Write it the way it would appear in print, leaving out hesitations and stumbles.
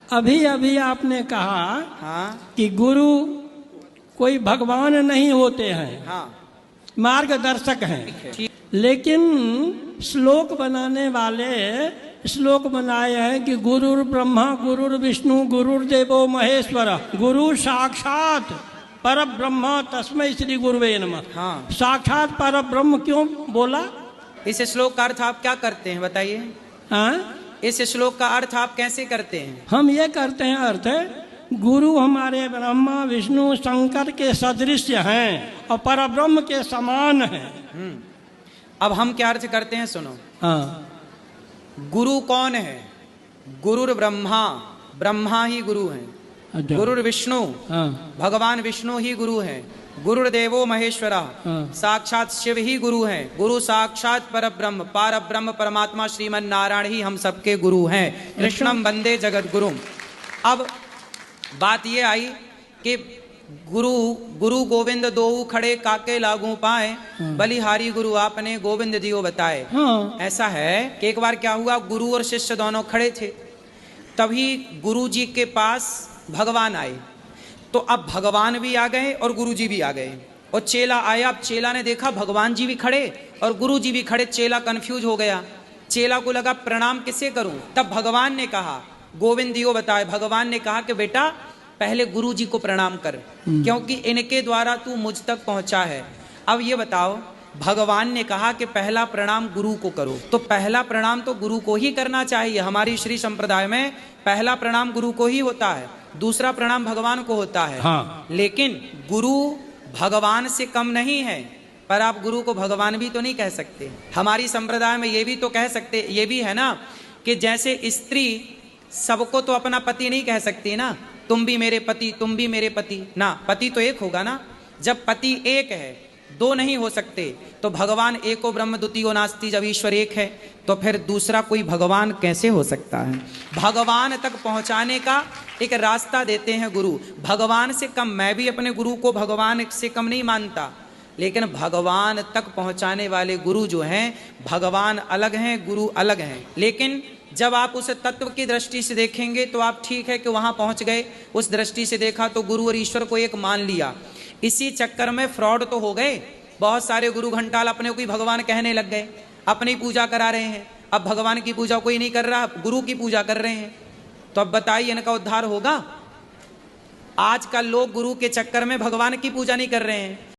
अभी अभी आपने कहा हाँ कि गुरु कोई भगवान नहीं होते हैं, हाँ मार्गदर्शक हैं। ठीक। लेकिन श्लोक बनाने वाले श्लोक बनाए हैं कि गुरुर ब्रह्मा गुरुर विष्णु गुरुर्देवो महेश्वर, गुरु साक्षात पर ब्रह्म तस्मै श्री गुरुवे नमः। हाँ, साक्षात पर ब्रह्म क्यों बोला? इस श्लोक का अर्थ आप क्या करते हैं बताइए? हाँ, इस श्लोक का अर्थ आप कैसे करते हैं? हम ये करते हैं अर्थ गुरु हमारे ब्रह्मा विष्णु शंकर के सदृश हैं और पर ब्रह्म के समान हैं। अब हम क्या अर्थ करते हैं सुनो। हाँ, गुरु कौन है? गुरुर ब्रह्मा, ब्रह्मा ही गुरु हैं। अच्छा। गुरुर विष्णु, हाँ, भगवान विष्णु ही गुरु हैं। गुरुर्देवो महेश्वरा, हाँ। साक्षात शिव ही गुरु हैं। गुरु साक्षात पर ब्रह्म परमात्मा श्रीमन नारायण ही हम सबके गुरु हैं। कृष्णम वंदे जगत गुरु। अब बात ये आई कि गुरु गुरु गोविंद दोऊ खड़े काके लागू पाए, बलिहारी गुरु आपने गोविंद दियो बताए। हाँ। ऐसा है कि एक बार क्या हुआ, गुरु और शिष्य दोनों खड़े थे, तभी गुरु जी के पास भगवान आए। तो अब भगवान भी आ गए और गुरु जी भी आ गए और चेला आया। अब चेला ने देखा भगवान जी भी खड़े और गुरु जी भी खड़े। चेला कंफ्यूज हो गया, चेला को लगा प्रणाम किसे करूं। तब भगवान ने कहा गोविंद दियो बताए। भगवान ने कहा कि बेटा पहले गुरु जी को प्रणाम कर, क्योंकि इनके द्वारा तू मुझ तक पहुंचा है। अब ये बताओ, भगवान ने कहा कि पहला प्रणाम गुरु को करो, तो पहला प्रणाम तो गुरु को ही करना चाहिए। हमारी श्री संप्रदाय में पहला प्रणाम गुरु को ही होता है, दूसरा प्रणाम भगवान को होता है। हाँ। लेकिन गुरु भगवान से कम नहीं है, पर आप गुरु को भगवान भी तो नहीं कह सकते। हमारी संप्रदाय में ये भी तो कह सकते, ये भी है ना कि जैसे स्त्री सबको तो अपना पति नहीं कह सकती ना, तुम भी मेरे पति तुम भी मेरे पति ना, पति तो एक होगा ना। जब पति एक है, दो नहीं हो सकते। तो भगवान एको ब्रह्म द्वितीयो नास्ति, जब ईश्वर एक है तो फिर दूसरा कोई भगवान कैसे हो सकता है? भगवान तक पहुंचाने का एक रास्ता देते हैं गुरु। भगवान से कम, मैं भी अपने गुरु को भगवान से कम नहीं मानता, लेकिन भगवान तक पहुंचाने वाले गुरु जो हैं, भगवान अलग हैं गुरु अलग हैं। लेकिन जब आप उस तत्व की दृष्टि से देखेंगे तो आप ठीक है कि वहां पहुंच गए, उस दृष्टि से देखा तो गुरु और ईश्वर को एक मान लिया। इसी चक्कर में फ्रॉड तो हो गए। बहुत सारे गुरु घंटाल अपने को ही भगवान कहने लग गए, अपनी पूजा करा रहे हैं। अब भगवान की पूजा कोई नहीं कर रहा, गुरु की पूजा कर रहे हैं। तो अब बताइए इनका उद्धार होगा? आजकल लोग गुरु के चक्कर में भगवान की पूजा नहीं कर रहे हैं।